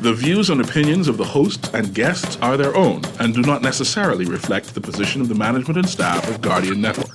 The views and opinions of the host and guests are their own and do not necessarily reflect the position of the management and staff of Guardian Network.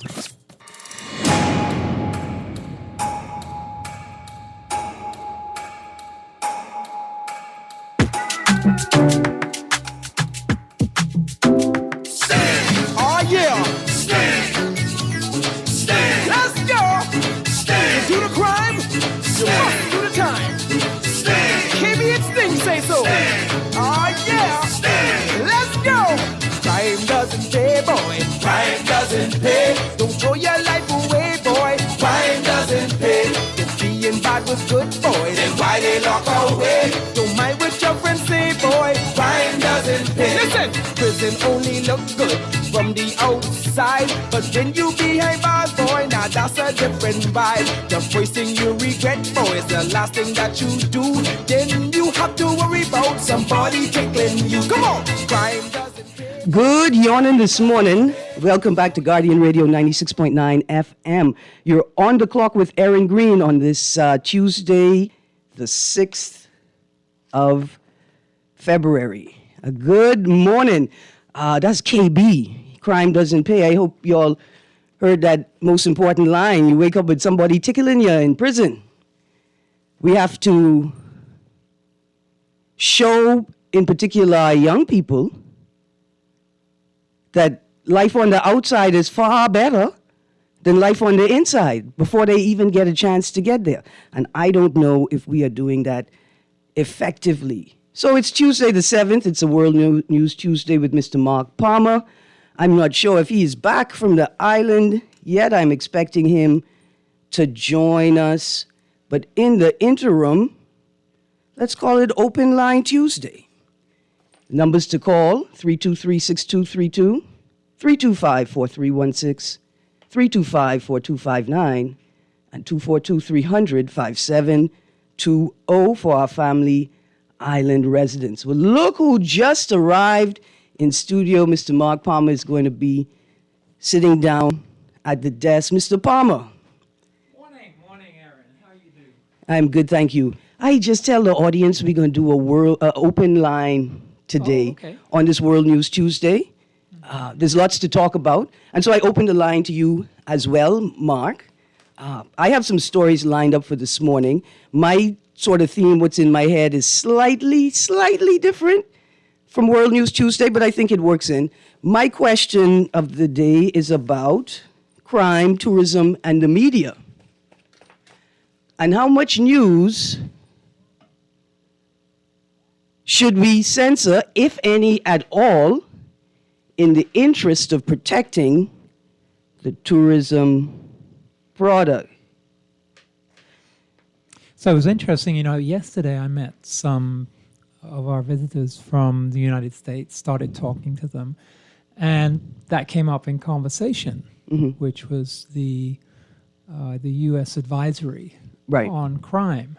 Don't throw your life away, boy. Crime doesn't pay. If being bad was good, boy, then why they lock away? Don't mind what your friends say, boy. Crime doesn't pay. Listen, prison only look good from the outside, but when you behind bars, boy, now that's a different vibe. The first thing you regret, boy, is the last thing that you do. Then you have to worry about somebody tickling you. Come on, crime doesn't pay. Good yawning this morning. Welcome back to Guardian Radio 96.9 FM. You're on the clock with Erin Greene on this Tuesday, the 6th of February. A good morning. That's KB. Crime doesn't pay. I hope y'all heard that most important line. You wake up with somebody tickling you in prison. We have to show, in particular, young people that life on the outside is far better than life on the inside before they even get a chance to get there. And I don't know if we are doing that effectively. So it's Tuesday the 7th. It's a World News Tuesday with Mr. Mark Palmer. I'm not sure if he is back from the island yet. I'm expecting him to join us. But in the interim, let's call it Open Line Tuesday. Numbers to call, 323-6232, 325-4316, 325-4259, and 242-300-5720 for our family island residents. Well, look who just arrived in studio. Mr. Mark Palmer is going to be sitting down at the desk. Mr. Palmer. Morning, Erin. How you do? I'm good, thank you. I just tell the audience we're going to do a open line today on this World News Tuesday. There's lots to talk about. And so I opened the line to you as well, Mark. I have some stories lined up for this morning. My sort of theme, what's in my head, is slightly different from World News Tuesday, but I think it works in. My question of the day is about crime, tourism, and the media. And how much news should we censor, if any at all, in the interest of protecting the tourism product? So it was interesting, yesterday I met some of our visitors from the United States, started talking to them, and that came up in conversation, which was the U.S. advisory on crime.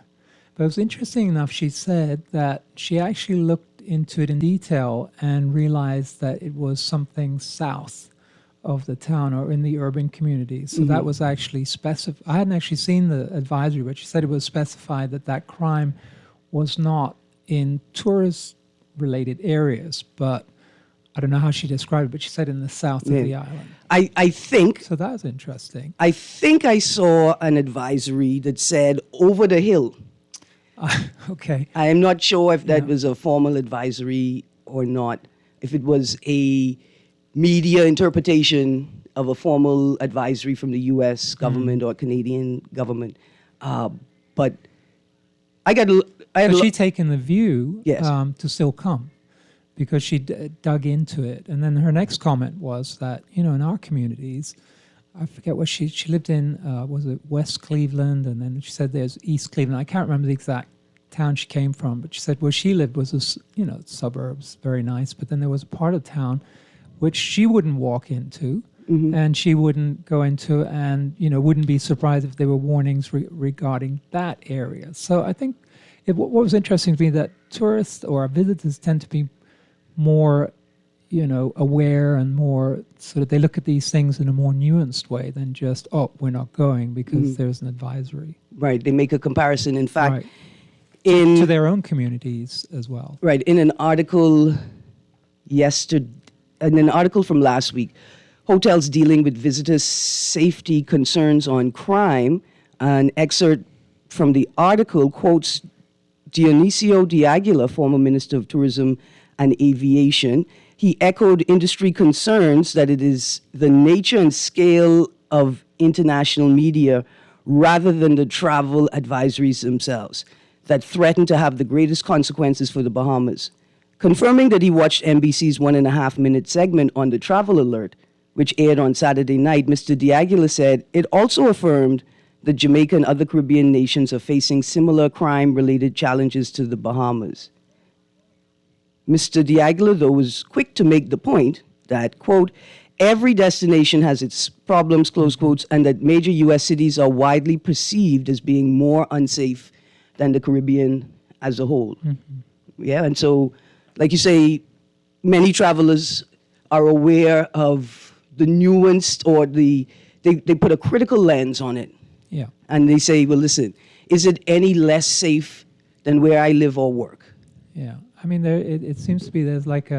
But it was interesting enough, she said that she actually looked into it in detail and realized that it was something south of the town or in the urban community. So that was actually specified. I hadn't actually seen the advisory, but she said it was specified that crime was not in tourist-related areas, but I don't know how she described it, but she said in the south of the island. I think... So that was interesting. I think I saw an advisory that said over the hill. Okay. I am not sure if that was a formal advisory or not, if it was a media interpretation of a formal advisory from the U.S. government or Canadian government. But I got... But she taken the view Yes. to still come because she dug into it. And then her next comment was that, in our communities, I forget what she lived in, was it West Cleveland? And then she said there's East Cleveland. I can't remember the exact town she came from, but she said where she lived was, suburbs, very nice. But then there was a part of town which she wouldn't walk into and she wouldn't go into and, wouldn't be surprised if there were warnings regarding that area. So I think what was interesting to me that tourists or visitors tend to be more aware and more sort of, they look at these things in a more nuanced way than just, we're not going because there's an advisory. Right, they make a comparison. In fact, to their own communities as well. Right. In an article from last week, hotels dealing with visitors' safety concerns on crime, an excerpt from the article quotes Dionisio de Aguilar, former Minister of Tourism and Aviation. He echoed industry concerns that it is the nature and scale of international media rather than the travel advisories themselves that threaten to have the greatest consequences for the Bahamas. Confirming that he watched NBC's 1.5-minute segment on the travel alert, which aired on Saturday night, Mr. de Aguilar said it also affirmed that Jamaica and other Caribbean nations are facing similar crime-related challenges to the Bahamas. Mr. de Aguilar, though, was quick to make the point that, quote, every destination has its problems, close quotes, and that major U.S. cities are widely perceived as being more unsafe than the Caribbean as a whole. Yeah, and so, like you say, many travelers are aware of the nuanced or they put a critical lens on it. Yeah. And they say, well, listen, is it any less safe than where I live or work? Yeah. I mean, it seems to be there's like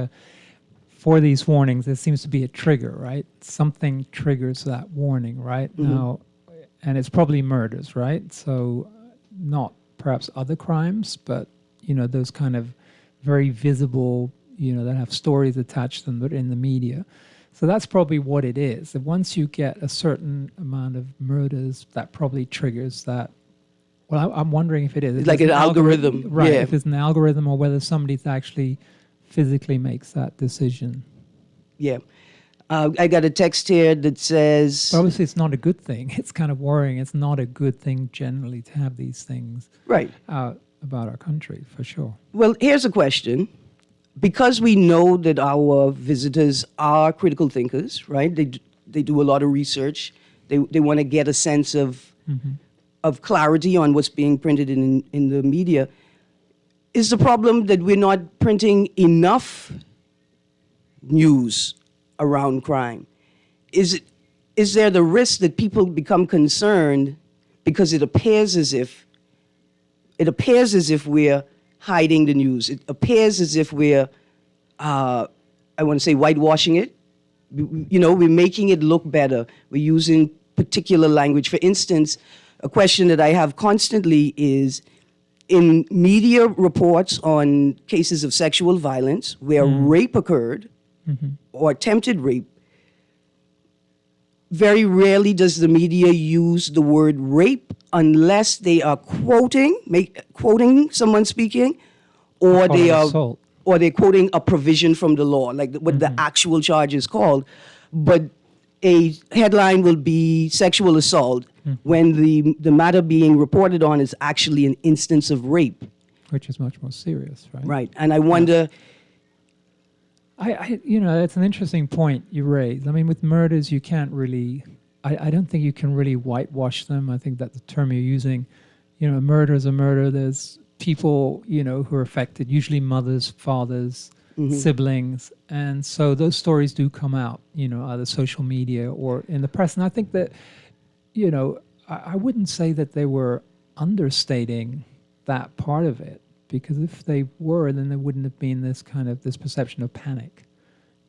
for these warnings, there seems to be a trigger, right? Something triggers that warning, right? Now, and it's probably murders, right? So not perhaps other crimes, but, those kind of very visible, that have stories attached to them that are in the media. So that's probably what it is. That once you get a certain amount of murders, that probably triggers that. Well, I'm wondering if it is. It's like an algorithm. Right, Yeah. if it's an algorithm or whether somebody actually physically makes that decision. Yeah. I got a text here that says... But obviously, it's not a good thing. It's kind of worrying. It's not a good thing generally to have these things right. About our country, for sure. Well, here's a question. Because we know that our visitors are critical thinkers, right? They do a lot of research. They want to get a sense of clarity on what's being printed in the media. Is the problem that we're not printing enough news around crime? Is there the risk that people become concerned because it appears as if we're hiding the news? It appears as if we're, I want to say, whitewashing it. We're making it look better. We're using particular language. For instance, a question that I have constantly is, in media reports on cases of sexual violence where rape occurred or attempted rape, very rarely does the media use the word rape unless they are quoting someone speaking, or they're quoting a provision from the law, like what the actual charge is called. But a headline will be sexual assault when the matter being reported on is actually an instance of rape. Which is much more serious, right? Right. And I wonder... it's an interesting point you raise. I mean, with murders, you can't really... I don't think you can really whitewash them. I think that the term you're using, murder is a murder. There's people, who are affected, usually mothers, fathers, siblings. And so those stories do come out, either social media or in the press. And I think that, I wouldn't say that they were understating that part of it, because if they were, then there wouldn't have been this perception of panic.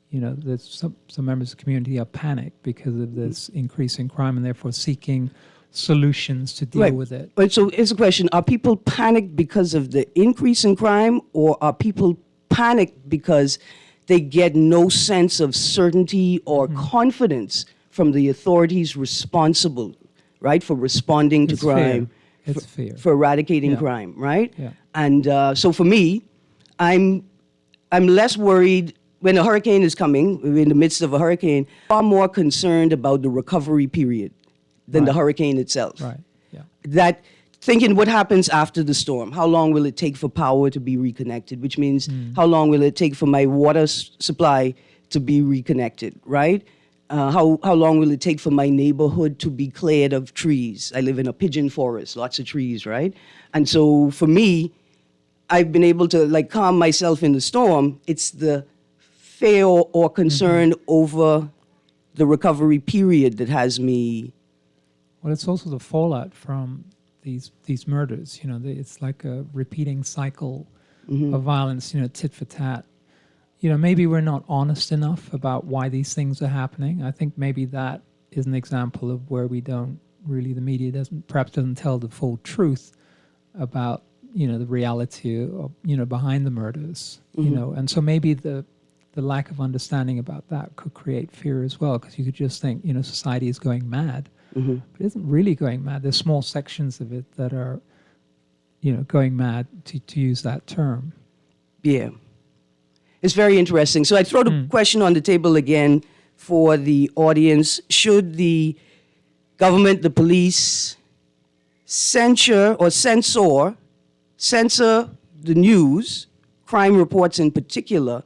There's some members of the community are panicked because of this increase in crime and therefore seeking solutions to deal with it. Right, so here's a question. Are people panicked because of the increase in crime, or are people panicked because they get no sense of certainty or confidence from the authorities responsible, right, for responding to crime? It's fear. For eradicating crime, right? Yeah. And so for me, I'm less worried when a hurricane is coming. We're in the midst of a hurricane. Far more concerned about the recovery period than the hurricane itself. Right. Yeah. That thinking what happens after the storm. How long will it take for power to be reconnected? Which means how long will it take for my water supply to be reconnected, right? How long will it take for my neighborhood to be cleared of trees? I live in a pigeon forest, lots of trees, right? And so for me, I've been able to calm myself in the storm. It's the fear or concern over the recovery period that has me. Well, it's also the fallout from these murders. It's like a repeating cycle of violence. Tit for tat. Maybe we're not honest enough about why these things are happening. I think maybe that is an example of where we don't really, the media perhaps doesn't tell the full truth about, the reality of, behind the murders, and so maybe the lack of understanding about that could create fear as well, because you could just think, society is going mad, but it isn't really going mad. There's small sections of it that are, going mad, to use that term. Yeah. It's very interesting. So I throw the question on the table again for the audience. Should the government, the police, censor the news, crime reports in particular,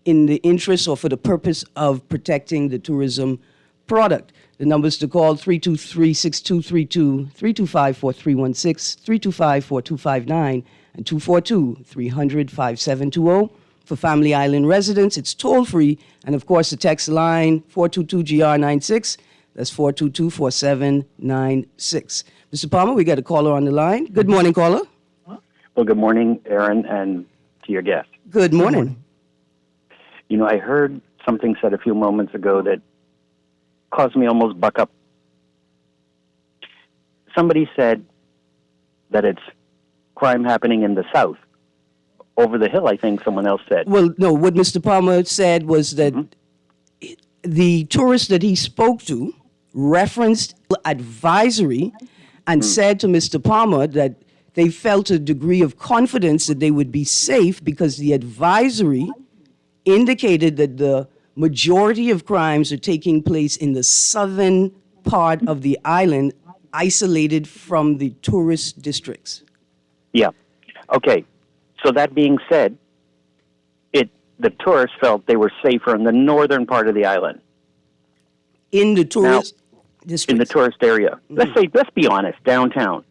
in the interest or for the purpose of protecting the tourism product? The numbers to call, 323-6232, 325-4316, 325-4259, and 242-300-5720. For Family Island residents, it's toll-free. And, of course, the text line, 422-GR96. That's 422-4796. Mr. Palmer, we got a caller on the line. Good morning, caller. Well, good morning, Erin, and to your guest. Good morning. I heard something said a few moments ago that caused me almost buck up. Somebody said that it's crime happening in the South. Over the hill, I think someone else said. Well, no, what Mr. Palmer said was that the tourists that he spoke to referenced advisory and said to Mr. Palmer that they felt a degree of confidence that they would be safe because the advisory indicated that the majority of crimes are taking place in the southern part of the island, isolated from the tourist districts. Yeah. Okay. So that being said, the tourists felt they were safer in the northern part of the island. In the tourist districts? In the tourist area. Let's be honest, downtown.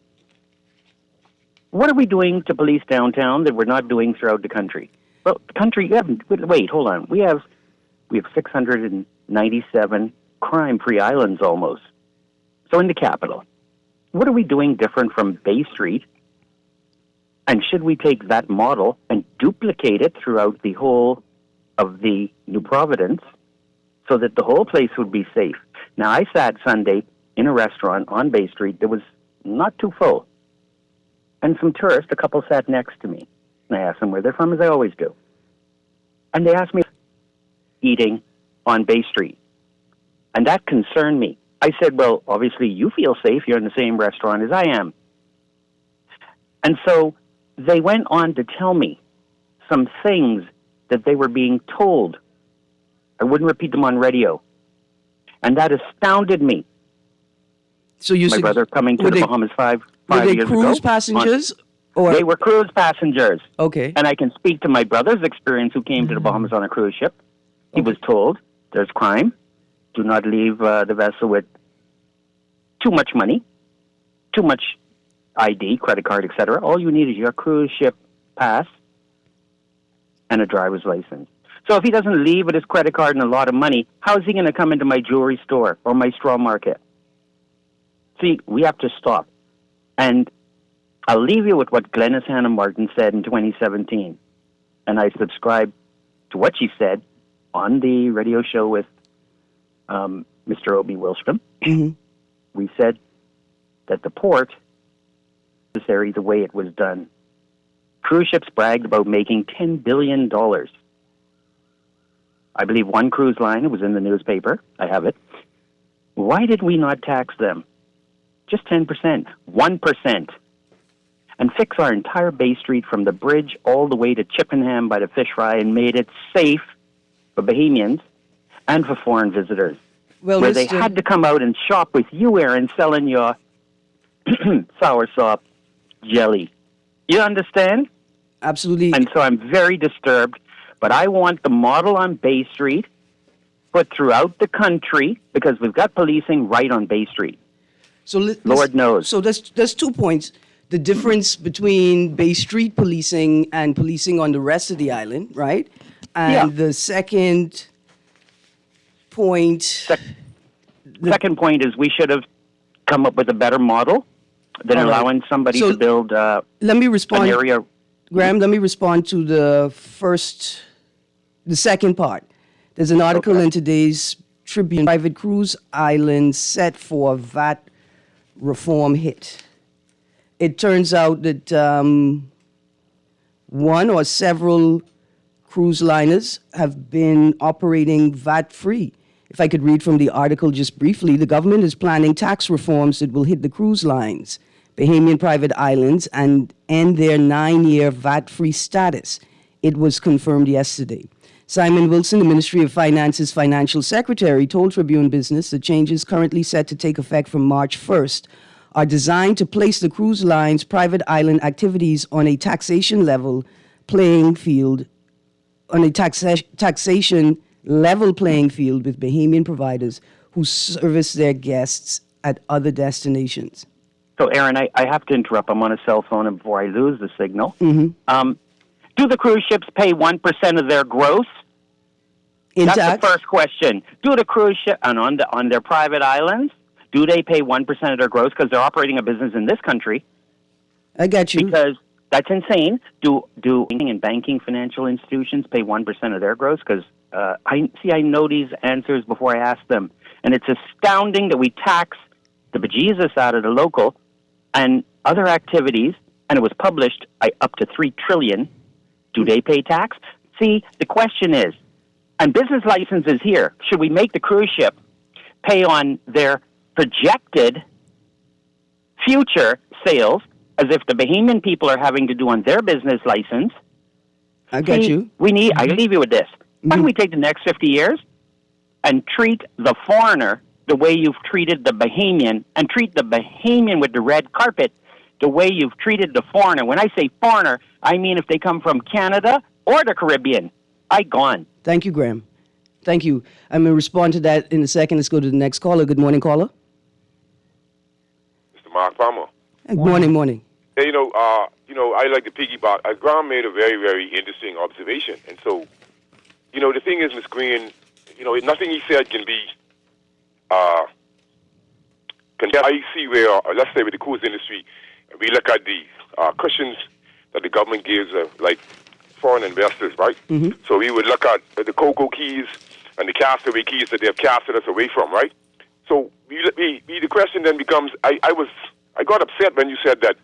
What are we doing to police downtown that we're not doing throughout the country? Well, the country, wait, hold on. We have 697 crime-free islands almost. So in the capital, what are we doing different from Bay Street? And should we take that model and duplicate it throughout the whole of the New Providence so that the whole place would be safe? Now, I sat Sunday in a restaurant on Bay Street that was not too full. And some tourists, a couple sat next to me. And I asked them where they're from, as I always do. And they asked me eating on Bay Street. And that concerned me. I said, well, obviously you feel safe. You're in the same restaurant as I am. And so they went on to tell me some things that they were being told. I wouldn't repeat them on radio. And that astounded me. So you My brother coming to the Bahamas five years ago. Were they cruise passengers? Or? They were cruise passengers. Okay. And I can speak to my brother's experience who came to the Bahamas on a cruise ship. He was told, there's crime. Do not leave the vessel with too much money, too much ID, credit card, etc. All you need is your cruise ship pass and a driver's license. So if he doesn't leave with his credit card and a lot of money, how is he going to come into my jewelry store or my straw market? See, we have to stop. And I'll leave you with what Glenys Hannah Martin said in 2017. And I subscribe to what she said on the radio show with Mr. Obi Wilstrom. Mm-hmm. We said that the port, necessary the way it was done. Cruise ships bragged about making $10 billion. I believe one cruise line, it was in the newspaper, I have it. Why did we not tax them? Just 10%, 1%, and fix our entire Bay Street from the bridge all the way to Chippenham by the fish fry and made it safe for Bahamians and for foreign visitors. Well, where they had to come out and shop with you, Erin, selling your soursop jelly. You understand? Absolutely. And so I'm very disturbed, but I want the model on Bay Street put throughout the country because we've got policing right on Bay Street. So Lord knows. So there's 2 points. The difference between Bay Street policing and policing on the rest of the island, right? And the second point... Second point is we should have come up with a better model than All right. allowing somebody So to build Let me an respond, area. Graham. Let me respond to the second part. There's an article in today's Tribune. Private cruise island set for VAT reform hit. It turns out that one or several cruise liners have been operating VAT-free. If I could read from the article just briefly, the government is planning tax reforms that will hit the cruise lines, Bahamian private islands, and end their 9-year VAT-free status. It was confirmed yesterday. Simon Wilson, the Ministry of Finance's financial secretary, told Tribune Business the changes currently set to take effect from March 1st are designed to place the cruise line's private island activities on a taxation level playing field, taxation level playing field with Bahamian providers who service their guests at other destinations. So, Erin, I have to interrupt. I'm on a cell phone, and before I lose the signal, Mm-hmm. Do the cruise ships pay 1% of their gross? In That's tax? the first question. Do the cruise ship and on their private islands? Do they pay 1% of their gross because they're operating a business in this country? I got you. Because that's insane. Do banking financial institutions pay 1% of their gross? Because I know these answers before I ask them, and it's astounding that we tax the bejesus out of the local and other activities. And it was published up to $3 trillion. Do they pay tax? See, the question is, and business licenses here, should we make the cruise ship pay on their projected future sales as if the Bahamian people are having to do on their business license? I got you. I leave you with this. Why don't we take the next 50 years and treat the foreigner the way you've treated the Bahamian, and treat the Bahamian with the red carpet the way you've treated the foreigner. When I say foreigner, I mean if they come from Canada or the Caribbean. Gone. Thank you, Graham. Thank you. I'm going to respond to that in a second. Let's go to the next caller. Good morning, caller. Mr. Mark Palmer. Good morning. Hey, I like to piggyback. Graham made a very, very interesting observation. And so, the thing is, Ms. Greene, nothing he said can be, I see where, let's say with the cruise industry, we look at the cushions that the government gives, like foreign investors, right? Mm-hmm. So we would look at the cocoa keys and the castaway keys that they have casted us away from, right? So the question then becomes, I got upset when you said that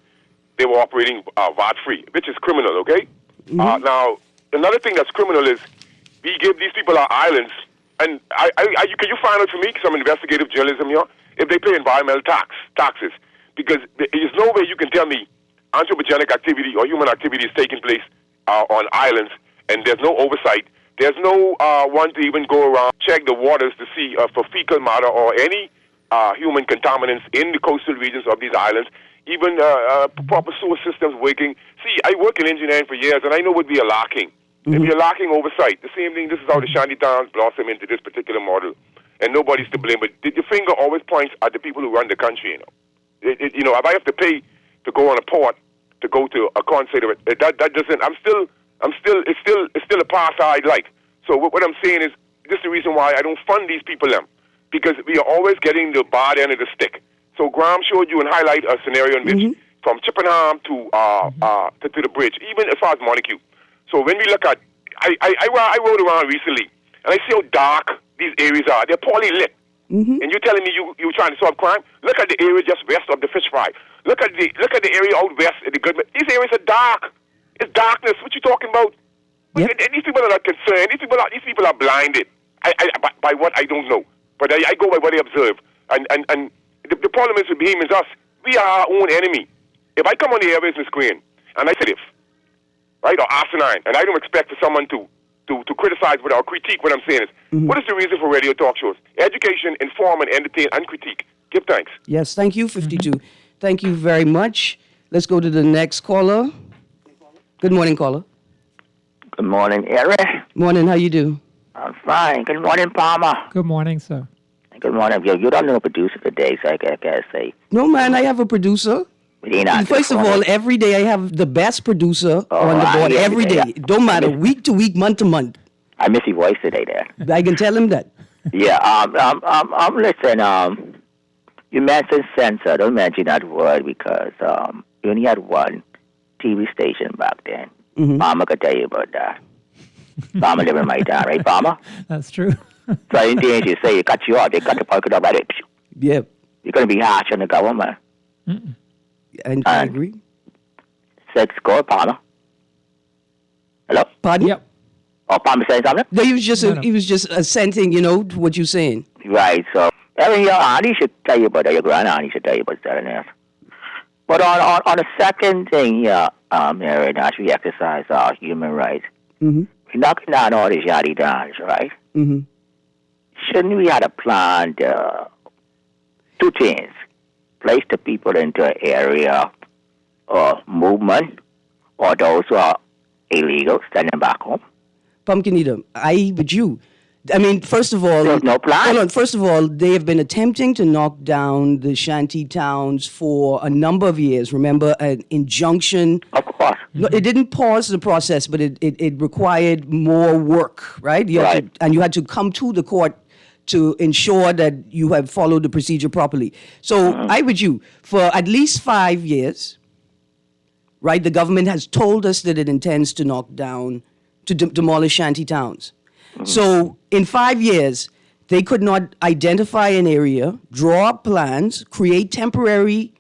they were operating VAT-free, which is criminal, okay? Mm-hmm. Now, another thing that's criminal is we give these people our islands, and can you find out for me, some investigative journalism here, if they pay environmental taxes? Because there's no way you can tell me anthropogenic activity or human activity is taking place on islands, and there's no oversight. There's no one to even go around, check the waters to see for fecal matter or any human contaminants in the coastal regions of these islands, even proper sewer systems working. See, I work in engineering for years, and I know what we are lacking. Mm-hmm. We are lacking oversight. The same thing, this is how the shantytowns blossom into this particular model, and nobody's to blame. But the finger always points at the people who run the country, if I have to pay to go on a port, to go to a concert, that doesn't. It's still a pass I'd like. So what I'm saying is, this is the reason why I don't fund these people, because we are always getting the bad end of the stick. So Graham showed you and highlight a scenario in which from Chippenham to the bridge, even as far as Montague. So when we look at, I rode around recently, and I see how dark these areas are. They're poorly lit. Mm-hmm. And you're telling me you're trying to solve crime? Look at the area just west of the fish fry. Look at the area out west at the Goodman. These areas are dark. It's darkness. What you talking about? Yep. And these people are not concerned. These people are blinded. By what I don't know, but I go by what I observe. And the problem is with Bahamians, us. We are our own enemy. If I come on the airways, Ms. Greene, and I say this, right, or asinine, and I don't expect for someone to criticize or critique what I'm saying is, what is the reason for radio talk shows? Education, inform, and entertain, and critique. Give thanks. Yes, thank you, 52. Thank you very much. Let's go to the next caller. Good morning, caller. Good morning, Erin. Morning, how you do? I'm fine. Good morning, Palmer. Good morning, sir. Good morning. You don't know a producer today, so I gotta say. No, man, I have a producer. First of all, every day I have the best producer on the board. Every day. It don't matter, week to week, month to month. I miss your voice today, there. I can tell him that. Yeah. Listen. You mentioned censor. Don't mention that word because you only had one TV station back then. Mama could tell you about that. Mama living in my town, right, Mama? That's true. So anything you say, you cut you off. They cut the pocket off. Right? Yep. You're going to be harsh on the government. And I agree. Sex go, Palmer. Hello? Pardon? Yep. Oh, Palmer saying something? No, he was just No. he was just assenting, to what you're saying. Right, so Erin, your auntie should tell you about that. Your grand auntie should tell you about that. Else. But on the second thing here, Erin, as we exercise our human rights, we're knocking down all these yaddy downs, right? Shouldn't we have a plan to two things? Place the people into an area of movement or those who are illegal standing back home? Pumpkin Eater, with you. I mean, first of all, There's no plan. Hold on. First of all, they have been attempting to knock down the shanty towns for a number of years. Remember, an injunction. Of course. No, it didn't pause the process, but it required more work, right? You had to, and you had to come to the court to ensure that you have followed the procedure properly. So I with you, for at least 5 years, right, the government has told us that it intends to knock down, to demolish shanty towns. So in 5 years, they could not identify an area, draw up plans, create temporary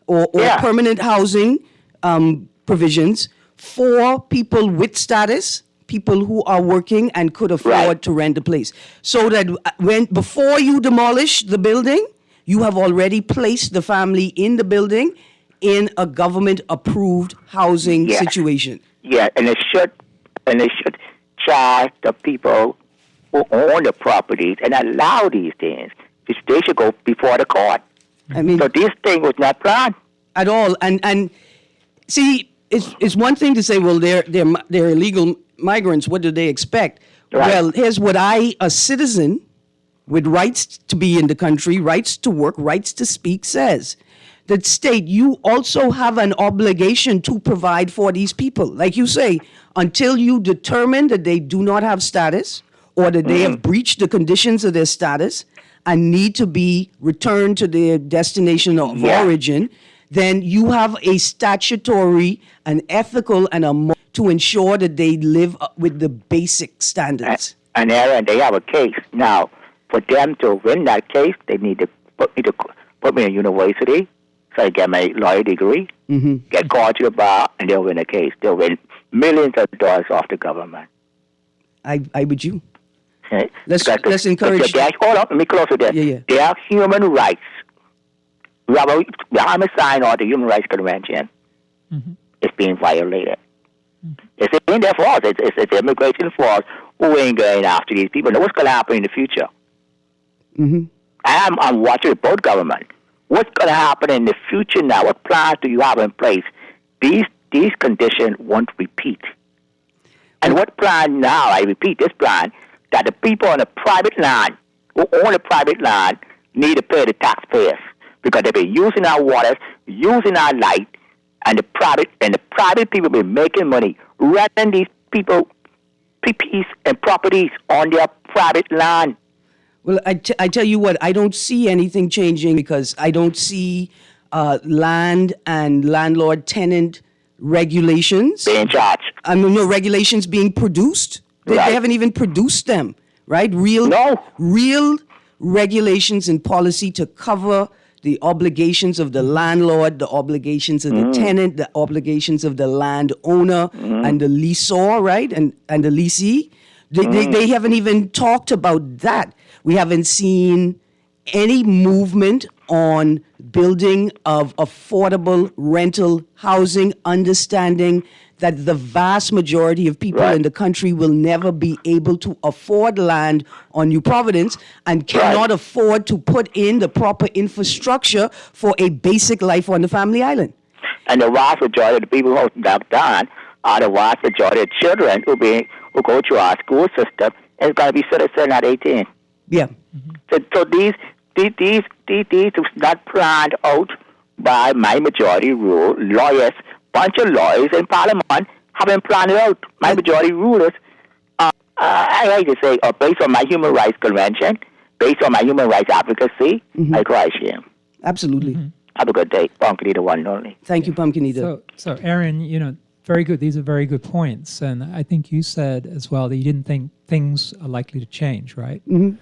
or permanent housing provisions for people with status, people who are working and could afford to rent a place. So that before you demolish the building, you have already placed the family in the building in a government-approved housing situation. Yeah, and they should charge the people who own the properties and allow these things. They should go before the court. I mean, so this thing was not planned at all. And see, it's one thing to say, well, they're illegal migrants. What do they expect? Right. Well, here's what a citizen with rights to be in the country, rights to work, rights to speak, says. That state, you also have an obligation to provide for these people. Like you say, until you determine that they do not have status or that they have breached the conditions of their status and need to be returned to their destination of origin, then you have a statutory, an ethical, and a to ensure that they live with the basic standards. And Erin, they have a case. Now, for them to win that case, they need to put me in university. So I get my lawyer degree, get called to the bar, and they'll win a case. They'll win millions of dollars off the government. I with you. Okay? Let's encourage. Hold on, let me close with that. Yeah. They have human rights. We have a sign on the Human Rights Convention. It's being violated. It's in their fault. It's immigration fault who ain't going after these people. Know what's going to happen in the future. I'm watching both government. What's going to happen in the future now? What plans do you have in place? These conditions won't repeat. And what plan now, I repeat this plan, that the people on the private land, who own the private land, need to pay the taxpayers because they've been using our waters, using our light, and the private people have been making money, renting these people PPs and properties on their private land. Well, I tell you what, I don't see anything changing because I don't see land and landlord-tenant regulations. Being charged. I mean, no regulations being produced. They haven't even produced them, right? Real regulations and policy to cover the obligations of the landlord, the obligations of the tenant, the obligations of the landowner and the leaseor, right? And the leasee. They haven't even talked about that. We haven't seen any movement on building of affordable rental housing, understanding that the vast majority of people in the country will never be able to afford land on New Providence and cannot afford to put in the proper infrastructure for a basic life on the family island. And the vast majority of the people who knocked down are the vast majority of children who go through our school system and is going to be citizen at 18. Yeah. So these was not planned out by my majority rule. Lawyers, bunch of lawyers in Parliament haven't planned it out. My majority rulers, I like to say, based on my Human Rights Convention, based on my human rights advocacy, I cry shame. Absolutely. Have a good day. Pumpkin Eater one and only. Thank you, Pumpkin Eater. So Erin, very good. These are very good points. And I think you said as well that you didn't think things are likely to change, right? Mm-hmm.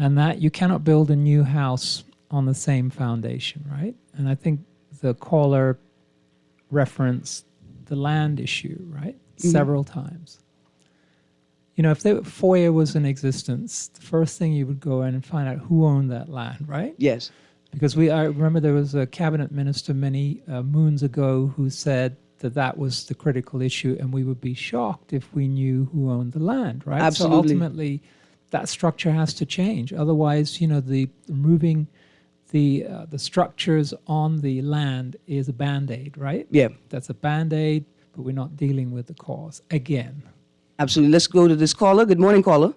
And that you cannot build a new house on the same foundation, right? And I think the caller referenced the land issue, right? Several times. If the FOIA was in existence, the first thing you would go in and find out who owned that land, right? Yes. Because I remember there was a cabinet minister many moons ago who said that was the critical issue, and we would be shocked if we knew who owned the land, right? Absolutely. So ultimately, that structure has to change. Otherwise, the removing the structures on the land is a Band-Aid, right? Yeah. That's a Band-Aid, but we're not dealing with the cause again. Absolutely. Let's go to this caller. Good morning, caller.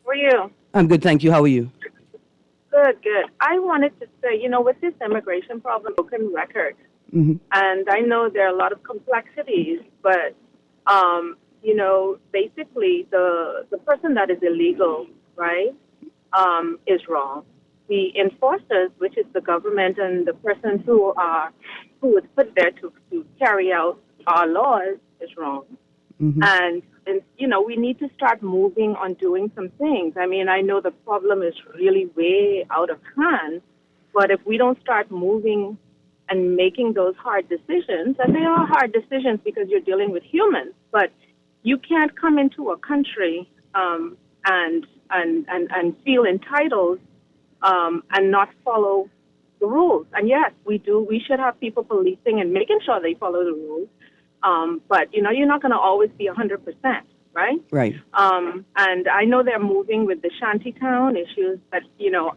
How are you? I'm good, thank you. How are you? Good. I wanted to say, with this immigration problem, broken record, and I know there are a lot of complexities, but, basically the person that is illegal, right, is wrong. The enforcers, which is the government and the person who is put there to carry out our laws, is wrong. And we need to start moving on doing some things. I mean, I know the problem is really way out of hand, but if we don't start moving and making those hard decisions, and they are hard decisions because you're dealing with humans, but you can't come into a country and feel entitled and not follow the rules. And yes, we should have people policing and making sure they follow the rules. But, you're not going to always be 100%, right? Right. And I know they're moving with the shantytown issues, but,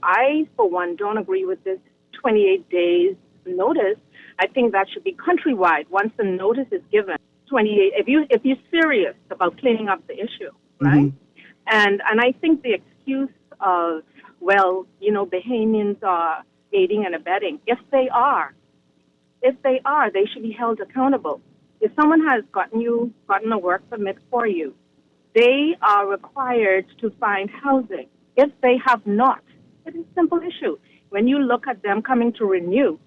I, for one, don't agree with this 28 days notice. I think that should be countrywide. Once the notice is given, 28, if you're serious about cleaning up the issue, right? And I think the excuse of, Bahamians are aiding and abetting, if they are, they should be held accountable. If someone has gotten a work permit for you, they are required to find housing. If they have not, it's a simple issue. When you look at them coming to renew,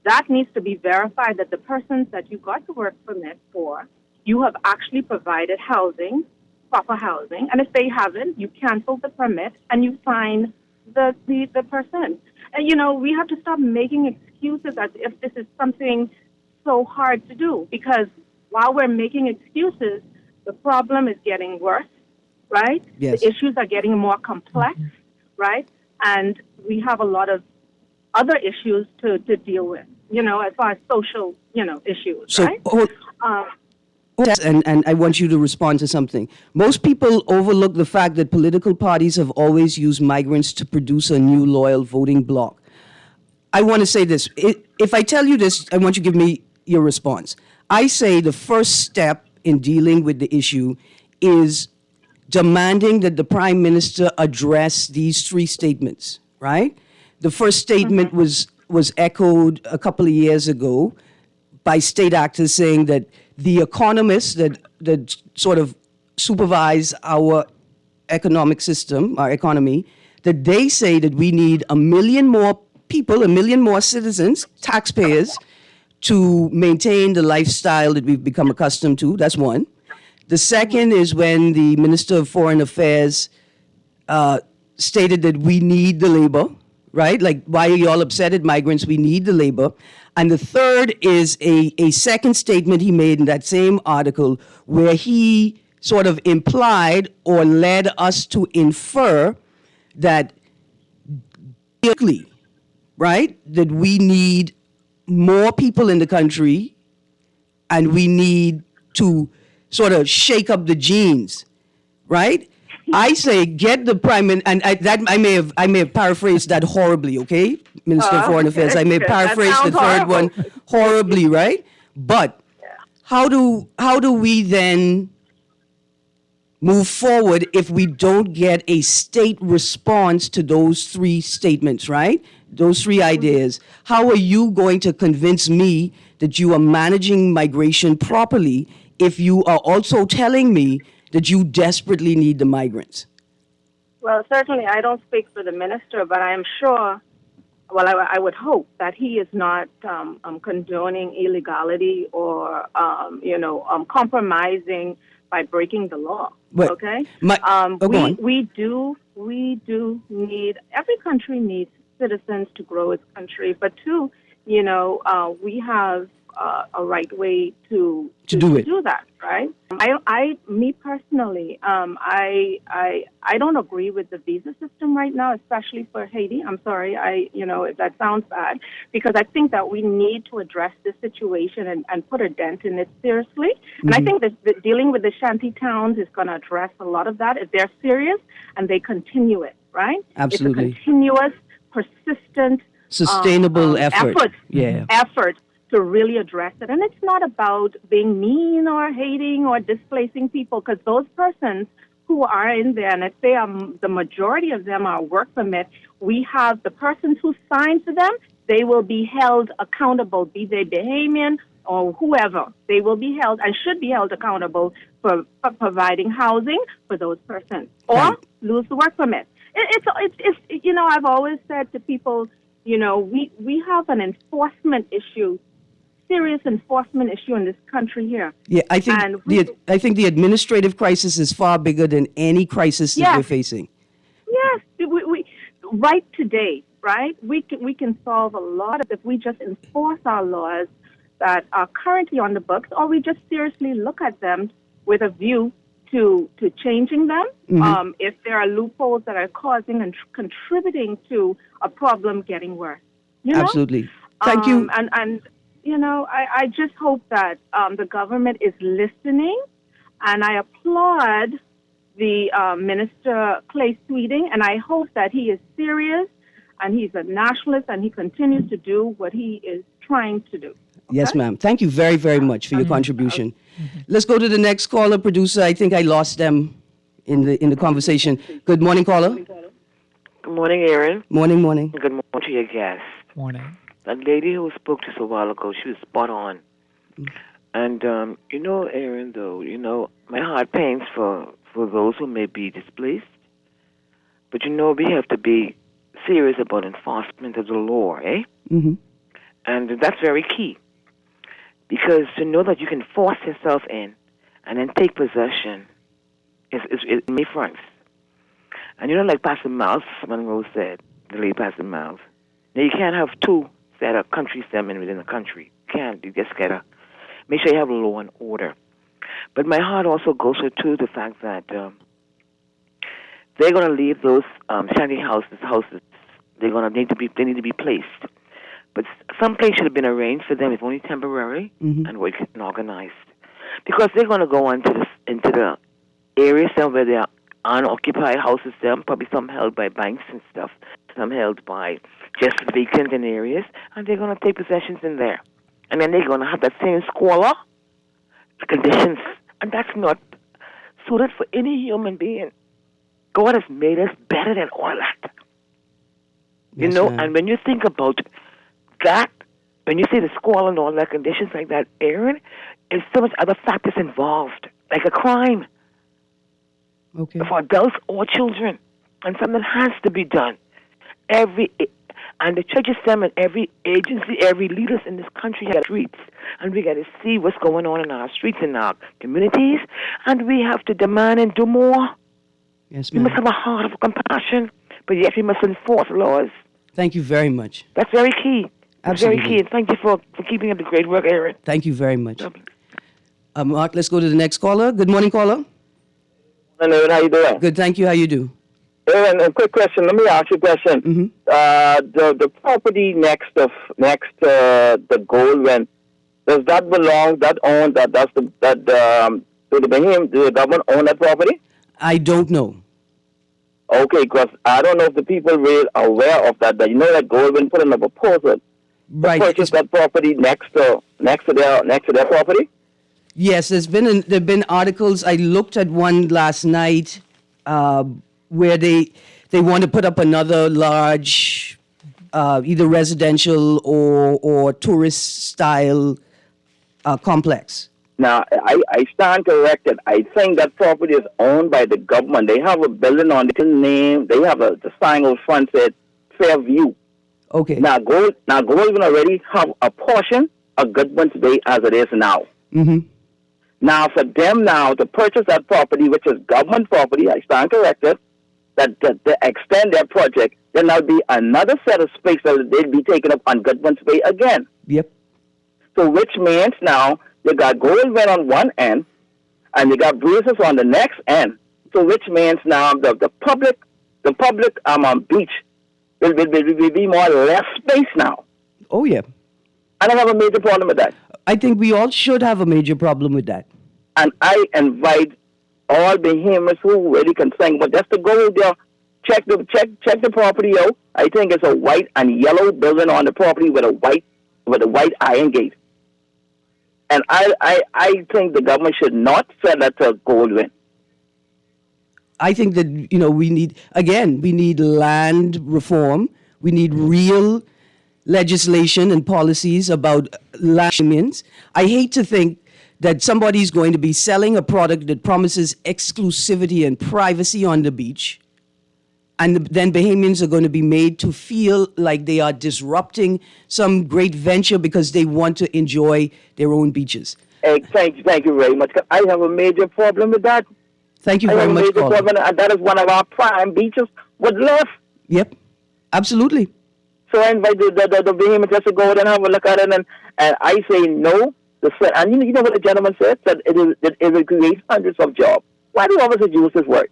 that needs to be verified that the persons that you got the work permit for, you have actually provided housing, proper housing. And if they haven't, you cancel the permit and you fine the person. And, we have to stop making excuses as if this is something so hard to do, because while we're making excuses, the problem is getting worse, right? Yes. The issues are getting more complex, right? And we have a lot of other issues to deal with, as far as social, issues, So, right? and I want you to respond to something. Most people overlook the fact that political parties have always used migrants to produce a new loyal voting bloc. I want to say this. If I tell you this, I want you to give me your response. I say the first step in dealing with the issue is demanding that the Prime Minister address these three statements, right? The first statement was echoed a couple of years ago by state actors saying that the economists that sort of supervise our economic system, our economy, that they say that we need 1 million more people, 1 million more citizens, taxpayers, to maintain the lifestyle that we've become accustomed to. That's one. The second is when the Minister of Foreign Affairs stated that we need the labor, right? Like, why are you all upset at migrants? We need the labor. And the third is a second statement he made in that same article where he sort of implied or led us to infer that, right, that we need more people in the country and we need to sort of shake up the genes, right? I say get the prime minister, and I may have paraphrased that horribly, okay, Minister of Foreign Affairs. I may have paraphrased the third one horribly, right? But how do we then move forward if we don't get a state response to those three statements, right? Those three ideas. How are you going to convince me that you are managing migration properly if you are also telling me that you desperately need the migrants? Well, certainly I don't speak for the minister, but I am sure well, I would hope that he is not condoning illegality or, compromising by breaking the law. But Okay? go on. We do need, every country needs citizens to grow its country, but two, we have a right way to do that, right? Me personally, I don't agree with the visa system right now, especially for Haiti. I'm sorry, if that sounds bad, because I think that we need to address this situation and put a dent in it seriously. And I think that dealing with the shanty towns is going to address a lot of that if they're serious and they continue it, right? Absolutely. It's a continuous, persistent, sustainable effort to really address it. And it's not about being mean or hating or displacing people, because those persons who are in there, and if they are, the majority of them are work permit, we have the persons who signed for them, they will be held accountable, be they Bahamian or whoever. They will be held and should be held accountable for providing housing for those persons or lose the work permit. It's I've always said to people, we have an enforcement issue, serious enforcement issue in this country here. Yeah, I think the administrative crisis is far bigger than any crisis that we're facing. Yes, we right today, right? We can solve a lot of if we just enforce our laws that are currently on the books, or we just seriously look at them with a view to changing them. If there are loopholes that are causing and contributing to a problem getting worse. Absolutely. Thank you. I just hope that the government is listening, and I applaud the Minister Clay Sweeting, and I hope that he is serious and he's a nationalist and he continues to do what he is trying to do. Okay? Yes, ma'am. Thank you very, very much for your contribution. Let's go to the next caller, producer. I think I lost them in the conversation. Good morning, caller. Good morning, Erin. Morning. Good morning to your guest. Morning. That lady who spoke to us a while ago, she was spot on. And, Erin, though, my heart pains for those who may be displaced. But, we have to be serious about enforcement of the law, eh? Mm-hmm. And that's very key. Because to know that you can force yourself in and then take possession is many fronts. And like Pastor Miles, Monroe said, the late Pastor Miles, now you can't have two that are country stemming within a country. You can't. You just gotta make sure you have law and order. But my heart also goes to the fact that they're going to leave those shanty houses. They need to be placed. But some place should have been arranged for them, if only temporary, and worked and organized. Because they're going to go into the areas where there are unoccupied houses, probably some held by banks and stuff, some held by just vacant in areas, and they're going to take possessions in there. And then they're going to have that same squalor conditions, and that's not suited for any human being. God has made us better than all that. Yes, and when you think about that, when you say the squalor and all that conditions like that, Erin, there's so much other factors involved, like a crime. Okay. For adults or children, and something has to be done. And the church system and every agency, every leaders in this country have streets, and we got to see what's going on in our streets, in our communities, and we have to demand and do more. Yes, ma'am. We must have a heart of compassion, but yet we must enforce laws. Thank you very much. That's very key. Absolutely. Very key. And thank you for keeping up the great work, Erin. Thank you very much. Mark, let's go to the next caller. Good morning, caller. Hello, how you doing? Good, thank you. How you do? Aaron, a quick question. Let me ask you a question. The property next to the gold rent, does that belong? Do the government own that property? I don't know. Okay, because I don't know if the people really are aware of that. But that Goldman put in a proposal to purchase that property next to their property. Yes, there've been articles. I looked at one last night where they want to put up another large, either residential or tourist style complex. Now, I stand corrected. I think that property is owned by the government. They have a building on the name. They have the sign on front said Fairview. Okay. Now Goldman already have a portion of Goodman's Bay as it is now. Mm-hmm. Now for them now to purchase that property, which is government property, I stand corrected, that to extend their project, then there'll be another set of space that they'll be taken up on Goodman's Bay again. Yep. So which means now you got Goldman on one end, and you got Breezes on the next end. So which means now the public beach will be more or less space now. Oh, yeah. I don't have a major problem with that. I think we all should have a major problem with that. And I invite all behemoths who really can sing, but just to go there, check the property out. I think it's a white and yellow building on the property with a white iron gate. And I think the government should not sell that to Goldwyn. I think that, we need land reform. We need real legislation and policies about land. I hate to think that somebody's going to be selling a product that promises exclusivity and privacy on the beach, and then Bahamians are going to be made to feel like they are disrupting some great venture because they want to enjoy their own beaches. Thank you very much. I have a major problem with that. Thank you very much, Paul. And that is one of our prime beaches with left. Yep, absolutely. So I invite the behemoth just to go and have a look at it, and I say no. And you know what the gentleman said? That it will create hundreds of jobs. Why do officers use this word?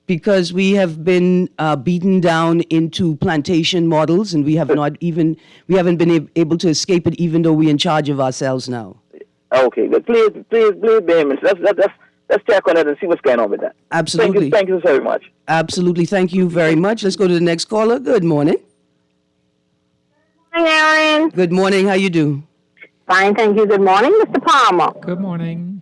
Because we have been beaten down into plantation models, and we haven't been able to escape it, even though we're in charge of ourselves now. Okay, but please, behemoth, let's check on it and see what's going on with that. Absolutely. Thank you very much. Absolutely, thank you very much. Let's go to the next caller. Good morning. Hi, Erin. Good morning. How you do? Fine, thank you. Good morning, Mr. Palmer. Good morning.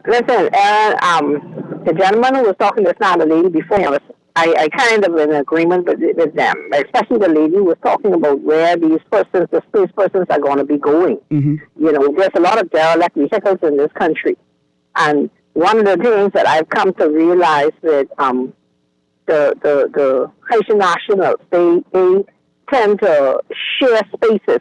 Listen, Erin, the gentleman who was talking just now, the lady before him, I kind of in agreement with them, especially the lady who was talking about where the space persons are going to be going. Mm-hmm. There's a lot of derelict vehicles in this country. And one of the things that I've come to realize with the Haitian Nationals, they tend to share spaces.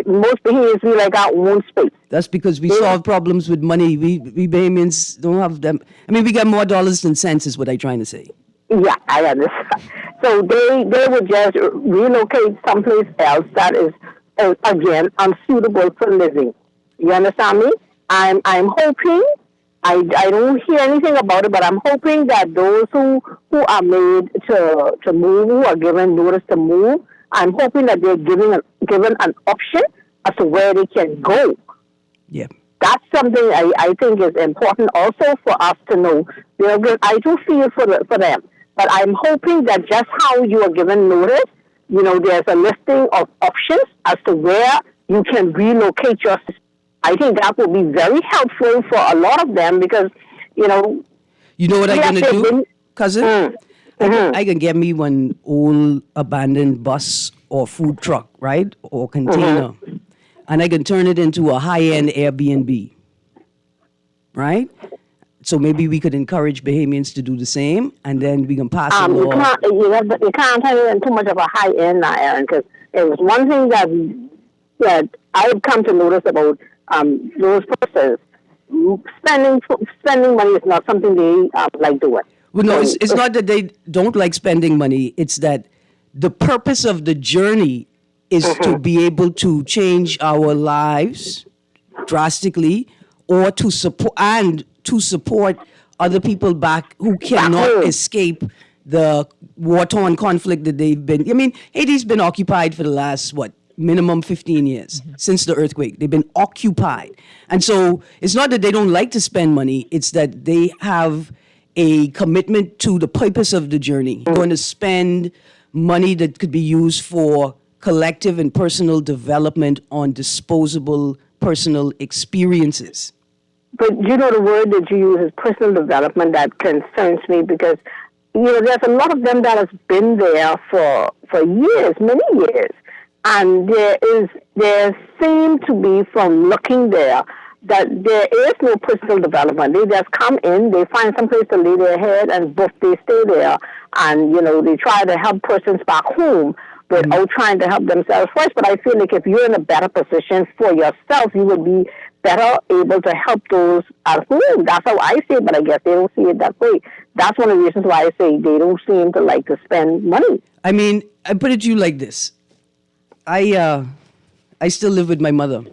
Most Bahamians, we like our own space. That's because we solve problems with money. We Bahamians don't have them. I mean, we get more dollars than cents is what I'm trying to say. Yeah, I understand. So they would just relocate someplace else that is, again, unsuitable for living. You understand me? I'm hoping, I don't hear anything about it, but I'm hoping that those who are made to move, who are given notice to move, I'm hoping that they're given an option as to where they can go. Yeah. That's something I think is important also for us to know. I do feel for them, but I'm hoping that just how you are given notice, there's a listing of options as to where you can relocate your. I think that will be very helpful for a lot of them because, You know what I'm going to do, cousin? I can get me one old abandoned bus or food truck, right? Or container. Mm-hmm. And I can turn it into a high-end Airbnb, right? So maybe we could encourage Bahamians to do the same, and then we can pass a law. You can't turn it into too much of a high-end now, Erin, because it was one thing that I've come to notice about those persons. Spending money is not something they like doing. Well, no, it's not that they don't like spending money. It's that the purpose of the journey is to be able to change our lives drastically, or to support other people back who cannot escape the war-torn conflict that they've been. I mean, Haiti's been occupied for the last, minimum 15 years since the earthquake. They've been occupied. And so it's not that they don't like to spend money, it's that they have a commitment to the purpose of the journey. They're going to spend money that could be used for collective and personal development on disposable personal experiences. But the word that you use is personal development. That concerns me because, there's a lot of them that has been there for years, many years. And there seem to be, from looking there, that there is no personal development. They just come in, they find some place to lay their head, and both they stay there. And, they try to help persons back home. without trying to help themselves first. But I feel like if you're in a better position for yourself, you would be better able to help those at home. That's how I see it, but I guess they don't see it that way. That's one of the reasons why I say they don't seem to like to spend money. I mean, I put it to you like this. I still live with my mother.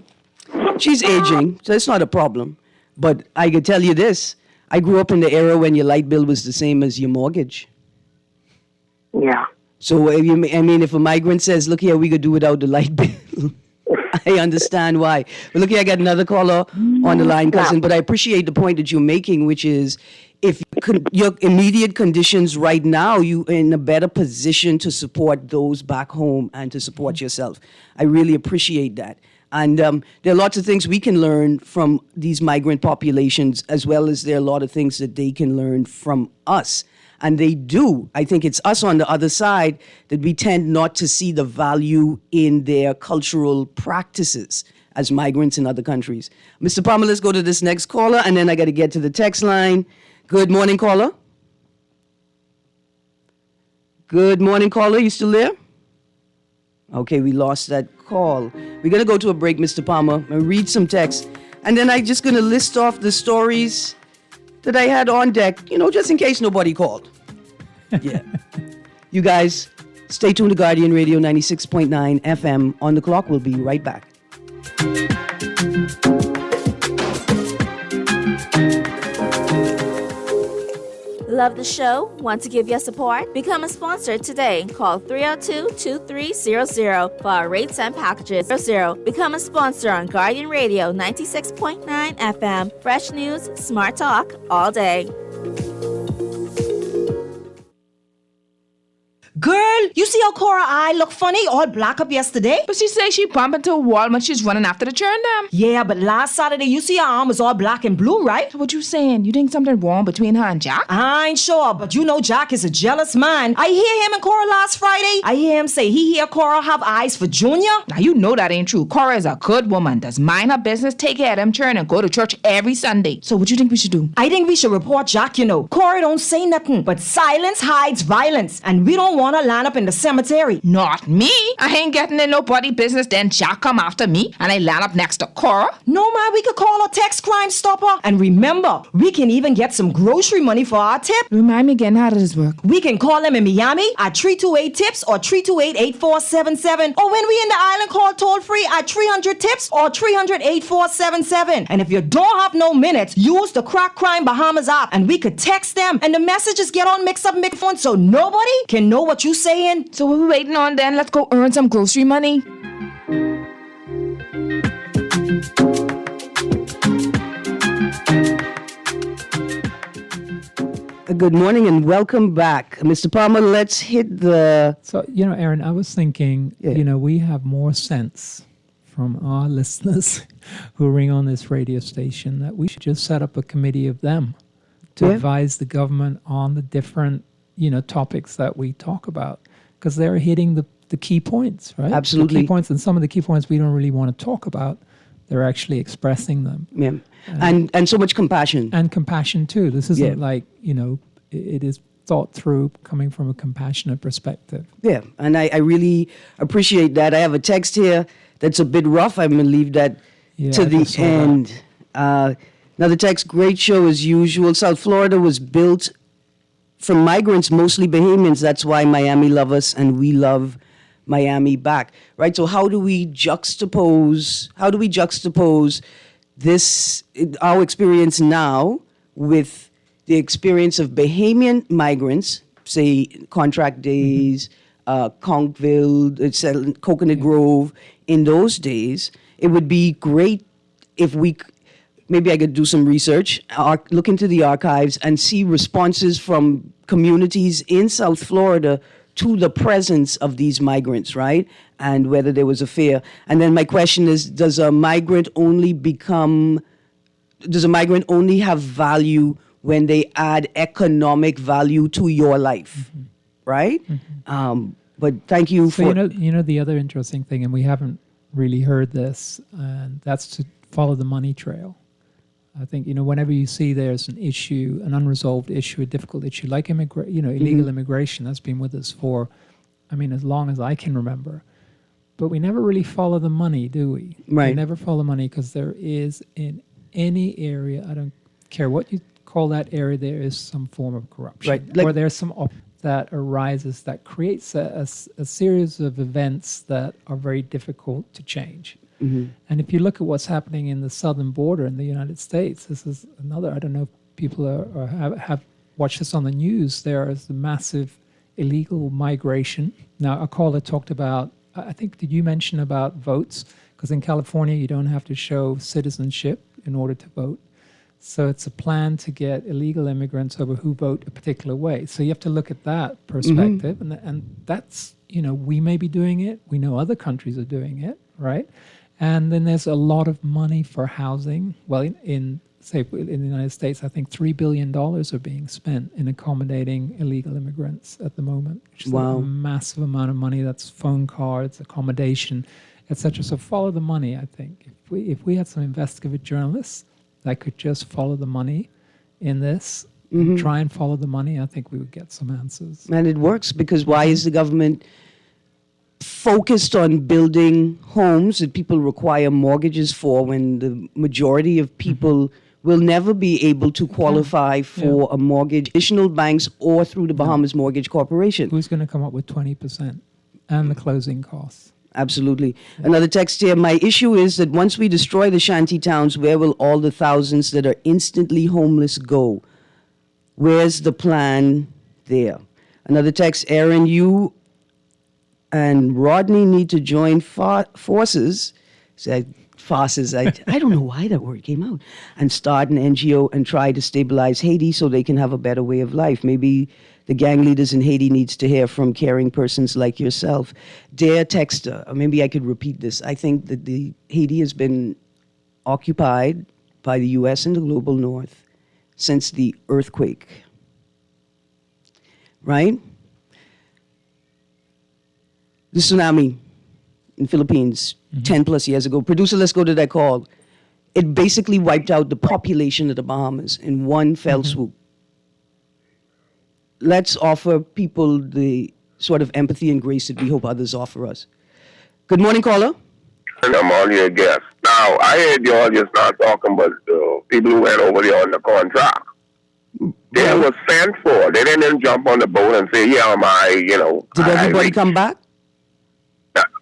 She's aging, so it's not a problem. But I can tell you this. I grew up in the era when your light bill was the same as your mortgage. Yeah. So, if a migrant says, look here, we could do without the light bill, I understand why. But look here, I got another caller on the line, cousin. But I appreciate the point that you're making, which is if your immediate conditions right now, you're in a better position to support those back home and to support yourself. I really appreciate that. And there are lots of things we can learn from these migrant populations, as well as there are a lot of things that they can learn from us. And they do. I think it's us on the other side that we tend not to see the value in their cultural practices as migrants in other countries. Mr. Palmer, let's go to this next caller, and then I got to get to the text line. Good morning, caller. Good morning, caller. You still there? Okay, we lost that call. We're going to go to a break, Mr. Palmer, and read some text. And then I'm just going to list off the stories that I had on deck, just in case nobody called. Yeah. You guys, stay tuned to Guardian Radio 96.9 FM. On the clock, we'll be right back. Love the show? Want to give your support? Become a sponsor today. Call 302-2300 for our rates and packages. 00. Become a sponsor on Guardian Radio 96.9 FM. Fresh news, smart talk, all day. Girl, you see how Cora eye look funny, all black up yesterday? But she say she bumped into a wall when she's running after the churn them. Yeah, but last Saturday, you see her arm was all black and blue, right? What you saying? You think something wrong between her and Jack? I ain't sure, but you know Jack is a jealous man. I hear him and Cora last Friday. I hear him say he hear Cora have eyes for Junior. Now you know that ain't true. Cora is a good woman. Does mind her business, take care of them churn, and go to church every Sunday. So what you think we should do? I think we should report Jack, Cora don't say nothing, but silence hides violence, and we don't want to line up in the cemetery. Not me. I ain't getting in nobody business. Then Jack come after me and I land up next to Cora. No, man, we could call a text Crime Stopper. And remember, we can even get some grocery money for our tip. Remind me again, how does this work? We can call them in Miami at 328-TIPS or 328-8477. Or when we in the island, call toll free at 300-TIPS or 300-8477. And if you don't have no minutes, use the Crack Crime Bahamas app and we could text them and the messages get on mix-up microphone so nobody can know what you saying. So what we waiting on then? Let's go earn some grocery money. Good morning and welcome back. Mr. Palmer, let's hit the... So, Erin, I was thinking, we have more sense from our listeners who ring on this radio station that we should just set up a committee of them to advise the government on the different, topics that we talk about. Because they're hitting the key points, right? Absolutely. The key points, and some of the key points we don't really want to talk about, they're actually expressing them. Yeah. And so much compassion. And compassion, too. This isn't like, it is thought through coming from a compassionate perspective. Yeah, and I really appreciate that. I have a text here that's a bit rough. I'm going to leave that to the end. Another text, great show as usual. South Florida was built from migrants, mostly Bahamians. That's why Miami love us and we love Miami back, right? So how do we juxtapose this, our experience now with the experience of Bahamian migrants, say contract days, Conkville, Coconut Grove, in those days? It would be great if maybe I could do some research, look into the archives and see responses from communities in South Florida to the presence of these migrants, right? And whether there was a fear. And then my question is, does a migrant only have value when they add economic value to your life, right? But thank you for... the other interesting thing, and we haven't really heard this, and that's to follow the money trail. I think, whenever you see there's an issue, an unresolved issue, a difficult issue, like illegal immigration, that's been with us for as long as I can remember. But we never really follow the money, do we? Right. We never follow the money because there is in any area, I don't care what you call that area, there is some form of corruption. Right. Or there's some that arises that creates a series of events that are very difficult to change. Mm-hmm. And if you look at what's happening in the southern border in the United States, this is another, I don't know if people have watched this on the news. There is a massive illegal migration. Now, a caller talked about, I think, did you mention about votes? Because in California, you don't have to show citizenship in order to vote. So it's a plan to get illegal immigrants over who vote a particular way. So you have to look at that perspective. And that's, we may be doing it. We know other countries are doing it, right? And then there's a lot of money for housing. Well, in the United States, I think $3 billion are being spent in accommodating illegal immigrants at the moment, which is a massive amount of money. That's phone cards, accommodation, etc. So follow the money, I think. If we had some investigative journalists that could just follow the money in this, try and follow the money, I think we would get some answers. And it works, because why is the government focused on building homes that people require mortgages for when the majority of people will never be able to qualify for a mortgage, traditional banks or through the Bahamas Mortgage Corporation? Who's going to come up with 20% and the closing costs? Absolutely. Another text here, my issue is that once we destroy the shanty towns, where will all the thousands that are instantly homeless go? Where's the plan there? Another text, Erin, you and Rodney need to join forces. I don't know why that word came out. And start an NGO and try to stabilize Haiti so they can have a better way of life. Maybe the gang leaders in Haiti needs to hear from caring persons like yourself. Dear texter, or maybe I could repeat this. I think that Haiti has been occupied by the U.S. and the global north since the earthquake. Right? The tsunami in Philippines 10 plus years ago. Producer, let's go to that call. It basically wiped out the population of the Bahamas in one fell swoop. Let's offer people the sort of empathy and grace that we hope others offer us. Good morning, caller. And I'm on your guest. Now, I heard you all just not talking about the people who went over there on the contract. They were sent for. They didn't jump on the boat and say, Did everybody come back?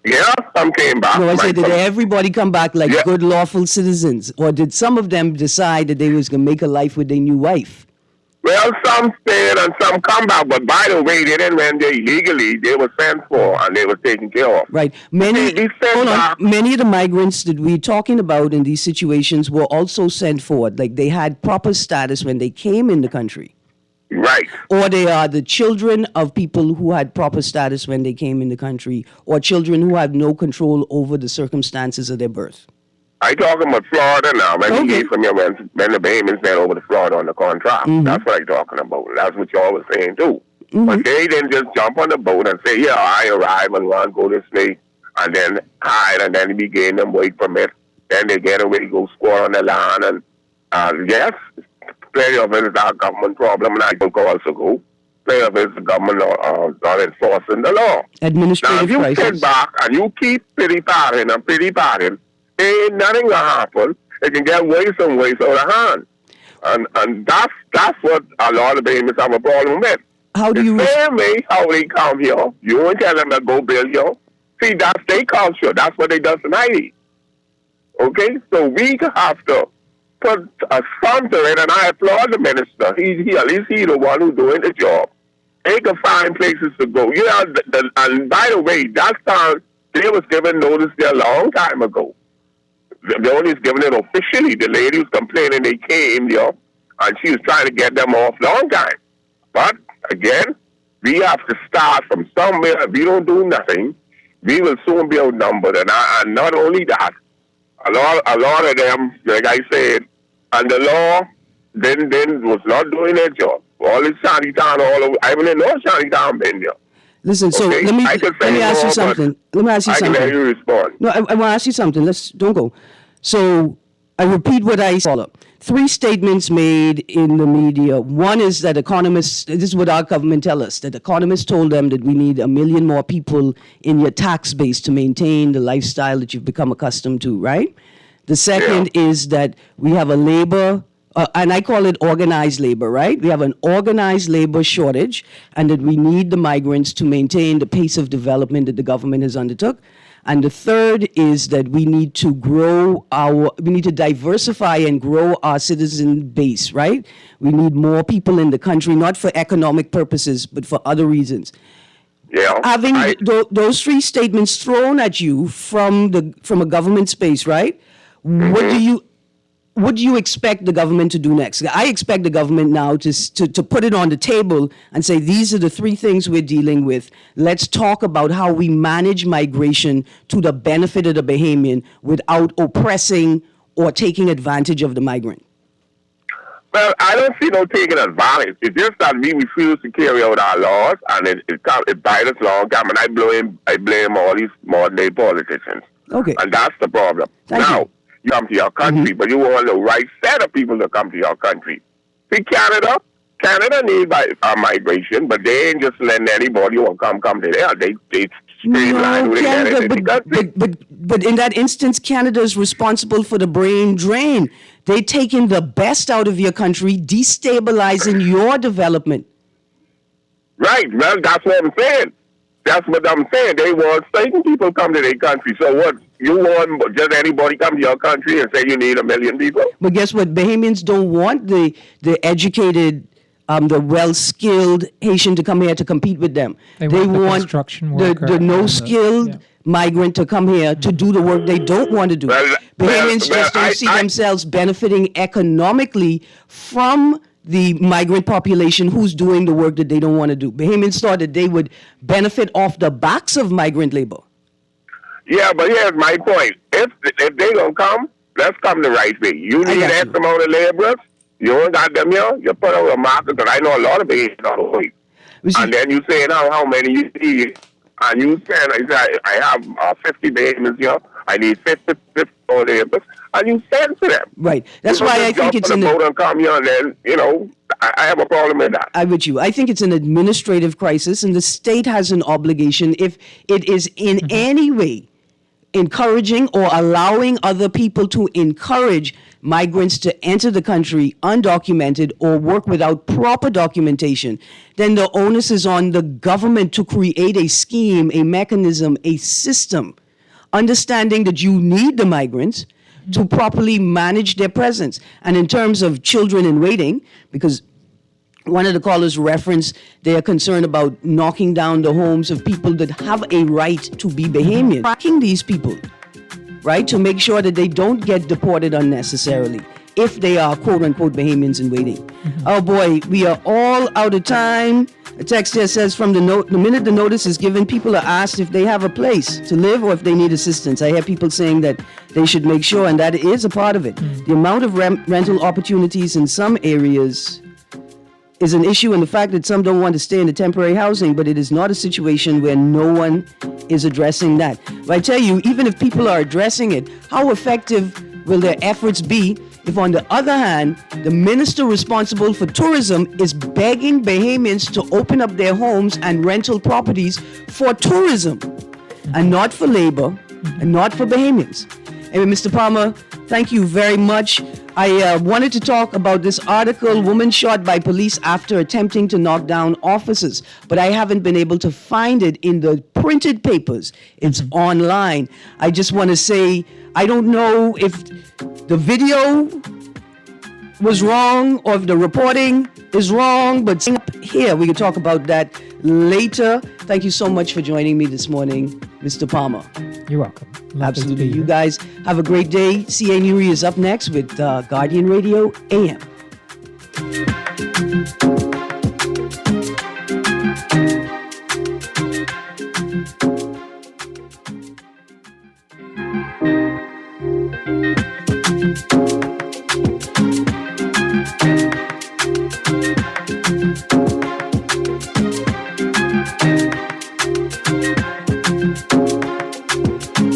Yeah, some came back. No, I said, did everybody come back like good, lawful citizens? Or did some of them decide that they was going to make a life with their new wife? Well, some stayed and some come back. But by the way, they didn't went there illegally. They were sent for and they were taken care of. Right. Many of the migrants that we're talking about in these situations were also sent forward. Like they had proper status when they came in the country. Right. Or they are the children of people who had proper status when they came in the country, or children who have no control over the circumstances of their birth. I talking about Florida now. When you from your when the Bahamians went over to Florida on the contract. That's what I'm talking about. That's what y'all was saying too. But they didn't just jump on the boat and say, I arrive and want to go this way, and then hide, and then we gain them work permit. Then they get away, go squat on the land, and yes, plenty of it is our government problem, and I think also go. Plenty of it is the government not enforcing the law. Administrative now, if you sit back and you keep pity-patting, ain't nothing going to happen. It can get worse and worse out of hand. And that's what a lot of Bahamians have a problem with. How do you... Same way how they come here, you won't tell them to go build here. See, that's their culture. That's what they do in Haiti. Okay? So we have to put a stump to it, and I applaud the minister. At least he's the one who's doing the job. They can find places to go. And by the way, that time, they was given notice there a long time ago. They only giving it officially. The lady was complaining they came there, and she was trying to get them off long time. But, again, we have to start from somewhere. If we don't do nothing, we will soon be outnumbered. And not only that, a lot of them, like I said, and the law then was not doing their job. All this shantytown all over. I haven't no shantytown been there. Listen, so let me ask you something. Let me ask you something. I can let you respond. No, I want to ask you something. Don't go. So I repeat what I saw. 3 statements made in the media. One is that economists, this is what our government tell us, that economists told them that we need 1 million more people in your tax base to maintain the lifestyle that you've become accustomed to, right? The second is that we have a labor, and I call it organized labor, right? We have an organized labor shortage, and that we need the migrants to maintain the pace of development that the government has undertook. And the third is that we need to diversify and grow our citizen base, right? We need more people in the country, not for economic purposes, but for other reasons. Yeah. Having those 3 statements thrown at you from a government space, right? What do you expect the government to do next? I expect the government now to put it on the table and say, these are the 3 things we're dealing with. Let's talk about how we manage migration to the benefit of the Bahamian without oppressing or taking advantage of the migrant. Well, I don't see no taking advantage. It's just that we refuse to carry out our laws, and it bites us long time, and I blame all these modern-day politicians. Okay. And that's the problem. Now, you come to your country, but you want the right set of people to come to your country. See, Canada needs migration, but they ain't just letting anybody who come to there. They streamline who they get into the country. But in that instance, Canada is responsible for the brain drain. They're taking the best out of your country, destabilizing your development. Right. Well, that's what I'm saying. That's what I'm saying. They want certain people come to their country. So what? You want just anybody come to your country and say you need 1 million people? But guess what? Bahamians don't want the educated, the well-skilled Haitian to come here to compete with them. They want construction worker the no-skilled migrant to come here to do the work they don't want to do. Bahamians just don't see themselves benefiting economically from the migrant population who's doing the work that they don't want to do. Bahamians thought that they would benefit off the backs of migrant labor. Yeah, but here's my point. If they don't come, let's come the right way. You need X amount of laborers. You don't got them here. You put out a market, because I know a lot of Bahamians don't wait. And then you say now how many you need. And you say, I have 50 Bahamians here. I need 50 more laborers. And you send to them. Right. That's why I think it's come here and then, I have a problem with that. I'm with you. I think it's an administrative crisis, and the state has an obligation, if it is in any way encouraging or allowing other people to encourage migrants to enter the country undocumented or work without proper documentation, then the onus is on the government to create a scheme, a mechanism, a system, understanding that you need the migrants to properly manage their presence. And in terms of children in waiting, because one of the callers referenced they are concerned about knocking down the homes of people that have a right to be Bahamian. Tracking these people, right, to make sure that they don't get deported unnecessarily if they are quote-unquote Bahamians in waiting. Oh boy, we are all out of time. A text here says from the minute the notice is given, people are asked if they have a place to live or if they need assistance. I hear people saying that they should make sure, and that is a part of it. The amount of rental opportunities in some areas is an issue, and the fact that some don't want to stay in the temporary housing, but it is not a situation where no one is addressing that. But I tell you, even if people are addressing it, how effective will their efforts be if, on the other hand, the minister responsible for tourism is begging Bahamians to open up their homes and rental properties for tourism and not for labor and not for Bahamians? Anyway, Mr. Palmer, thank you very much. I wanted to talk about this article, Woman Shot by Police After Attempting to Knock Down Officers, but I haven't been able to find it in the printed papers. It's online. I just want to say, I don't know if the video was wrong or if the reporting is wrong, but here we can talk about that later. Thank you so much for joining me this morning, Mr. Palmer. You're welcome. Absolutely. You guys have a great day. C.A. Newry is up next with Guardian Radio AM.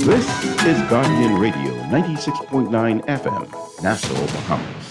This is Guardian Radio 96.9 FM. Nassau, Bahamas.